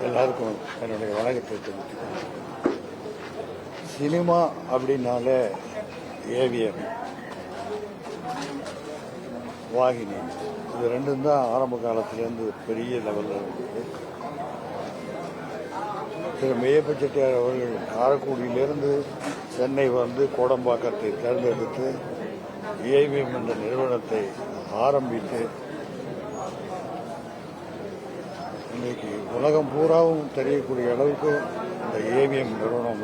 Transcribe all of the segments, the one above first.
எல்லாருக்கும் என்னுடைய வணக்கத்தை தெரிவித்துக்கிறேன். சினிமா அப்படின்னாலே ஏவிஎம், வாகினி, இது ரெண்டும் தான் ஆரம்ப காலத்திலேருந்து பெரிய லெவலில் இருக்குது. திரு மெய்யப்ப செட்டியார் அவர்கள் காரைக்குடியிலிருந்து சென்னை வந்து கோடம்பாக்கத்தை தேர்ந்தெடுத்து ஏவிஎம் என்ற நிறுவனத்தை ஆரம்பித்து இன்றைக்கு உலகம் பூராவும் தெரியக்கூடிய அளவுக்கு இந்த ஏவிஎம் நிறுவனம்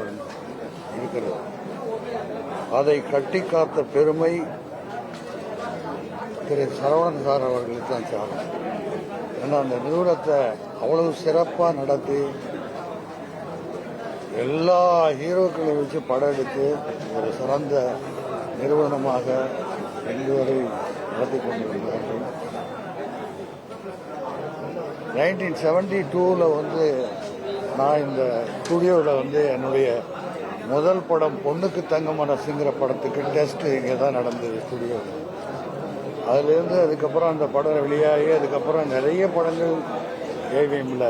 இருக்கிறது. அதை கட்டி காத்த பெருமை திரு சரவணன் சார் அவர்களுக்கு தான் சாரும். ஏன்னா அந்த நிறுவனத்தை அவ்வளவு சிறப்பாக நடத்தி எல்லா ஹீரோக்களையும் வச்சு படம் எடுத்து ஒரு சிறந்த நிறுவனமாக இன்று வரை நடத்தி கொண்டிருக்கிறார்கள். 1972 வந்து நான் இந்த ஸ்டுடியோவில் என்னுடைய முதல் படம் பொண்ணுக்கு தங்க மனசுங்கிற படத்துக்கு டெஸ்ட் இங்கே தான் நடந்தது ஸ்டுடியோவில். அதுலேருந்து அதுக்கப்புறம் அந்த படம் வெளியாகி அதுக்கப்புறம் நிறைய படங்கள் ஏவிஎம்ல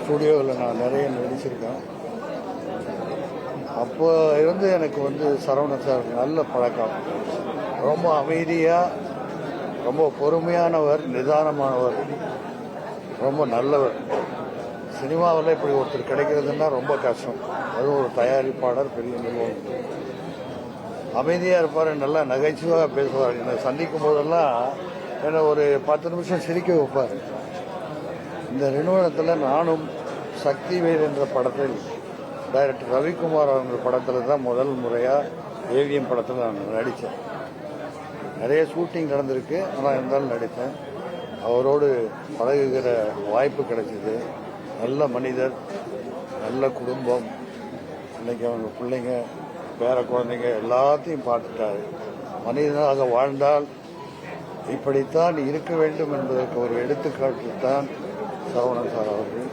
ஸ்டுடியோவில் நான் நிறைய நடிச்சிருக்கேன். அப்போ இருந்து எனக்கு சரவணன் சார் நல்ல பழக்கம். ரொம்ப அமைதியாக, ரொம்ப பொறுமையானவர், நிதானமானவர், ரொம்ப நல்லவர். சினிமாவில் இப்படி ஒருத்தர் கிடைக்கிறதுன்னா ரொம்ப கஷ்டம். அதுவும் ஒரு தயாரிப்பாளர், பெரிய நிறுவனம். அமைதியாக இருப்பார், நல்லா நகைச்சுவாக பேசுவார். என்னை சந்திக்கும் போதெல்லாம் என்னை ஒரு 10 நிமிஷம் சிரிக்க வைப்பார். இந்த நிறுவனத்தில் நானும் சக்திவேல் என்ற படத்தில் டைரக்டர் ரவிக்குமார் அவங்க படத்தில் தான் முதல் முறையாக ஏவிஎம் படத்தில் நான் நடித்தேன். நிறைய ஷூட்டிங் நடந்திருக்கு, ஆனால் இருந்தாலும் நடித்தேன். அவரோடு பழகுகிற வாய்ப்பு கிடைச்சிது. நல்ல மனிதர், நல்ல குடும்பம். இன்னைக்கு அவங்க பிள்ளைங்க, பேர குழந்தைங்க எல்லாத்தையும் பார்த்துட்டாரு. மனிதனாக வாழ்ந்தால் இப்படித்தான் இருக்க வேண்டும் என்பதற்கு ஒரு எடுத்துக்காட்டு தான் சரவணன் சார் அவர்கள்.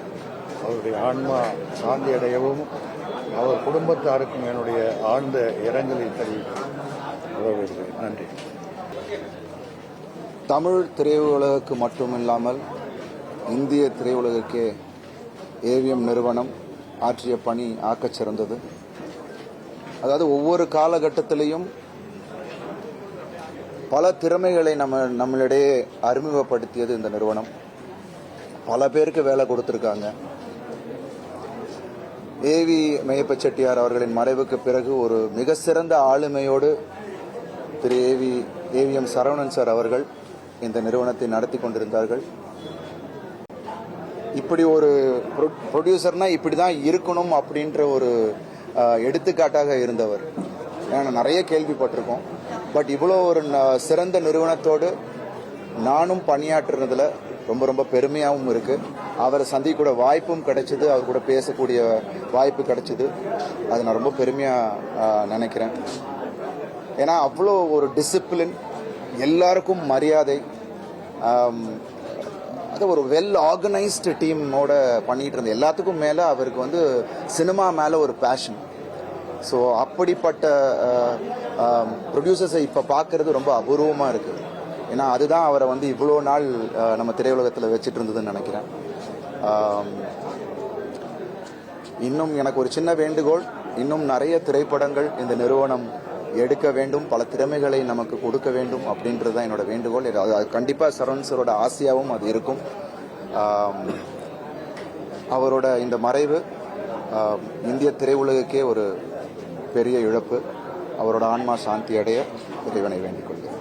அவருடைய ஆன்மா சாந்தி அடையவும் அவர் குடும்பத்தாருக்கும் என்னுடைய ஆழ்ந்த இரங்கலை தெரிவிக்கிறேன். நன்றி. தமிழ் திரையுலகுக்கு மட்டுமில்லாமல் இந்திய திரையுலகுக்கே ஏவிஎம் நிறுவனம் ஆற்றிய பணி ஆக்கச் சிறந்தது. அதாவது ஒவ்வொரு காலகட்டத்திலையும் பல திறமைகளை நம்மளிடையே அறிமுகப்படுத்தியது இந்த நிறுவனம். பல பேருக்கு வேலை கொடுத்திருக்காங்க. ஏவி மெய்யப்ப செட்டியார் அவர்களின் மறைவுக்கு பிறகு ஒரு மிக சிறந்த ஆளுமையோடு திரு ஏவிஎம் சரவணன் சார் அவர்கள் இந்த நிறுவனத்தை நடத்தி கொண்டிருந்தார்கள். இப்படி ஒரு ப்ரொடியூசர்னா இப்படிதான் இருக்கணும் அப்படின்ற ஒரு எடுத்துக்காட்டாக இருந்தவர். ஏன்னா நிறைய கேள்விப்பட்டிருக்கோம். பட் இவ்வளோ ஒரு சிறந்த நிறுவனத்தோடு நானும் பணியாற்றுறதுல ரொம்ப ரொம்ப பெருமையாகவும் இருக்கு. அவரை சந்திக்கூட வாய்ப்பும் கிடைச்சது, அவர் கூட பேசக்கூடிய வாய்ப்பு கிடைச்சது. அது நான் ரொம்ப பெருமையா நினைக்கிறேன். ஏன்னா அவ்வளோ ஒரு டிசிப்ளின், எல்லாருக்கும் மரியாதை, அது ஒரு வெல் ஆர்கனைஸ்டு டீமோட பண்ணிட்டு இருந்த. எல்லாத்துக்கும் மேலே அவருக்கு சினிமா மேலே ஒரு பேஷன். ஸோ அப்படிப்பட்ட ப்ரொடியூசர்ஸை இப்போ பார்க்கறது ரொம்ப அபூர்வமாக இருக்குது. ஏன்னா அதுதான் அவரை இவ்வளோ நாள் நம்ம திரையுலகத்தில் வச்சுட்டு இருந்ததுன்னு நினைக்கிறேன். இன்னும் எனக்கு ஒரு சின்ன வேண்டுகோள், இன்னும் நிறைய திரைப்படங்கள் இந்த நிறுவனம் எடுக்க வேண்டும், பல திறமைகளை நமக்கு கொடுக்க வேண்டும் அப்படின்றது தான் என்னோட வேண்டுகோள். அது கண்டிப்பாக சரவணன் சாரோட ஆசையாகவும் அது இருக்கும். அவரோட இந்த மறைவு இந்திய திரையுலகுக்கே ஒரு பெரிய இழப்பு. அவரோட ஆன்மா சாந்தி அடைய இறைவனை வேண்டிக் கொள்கிறேன்.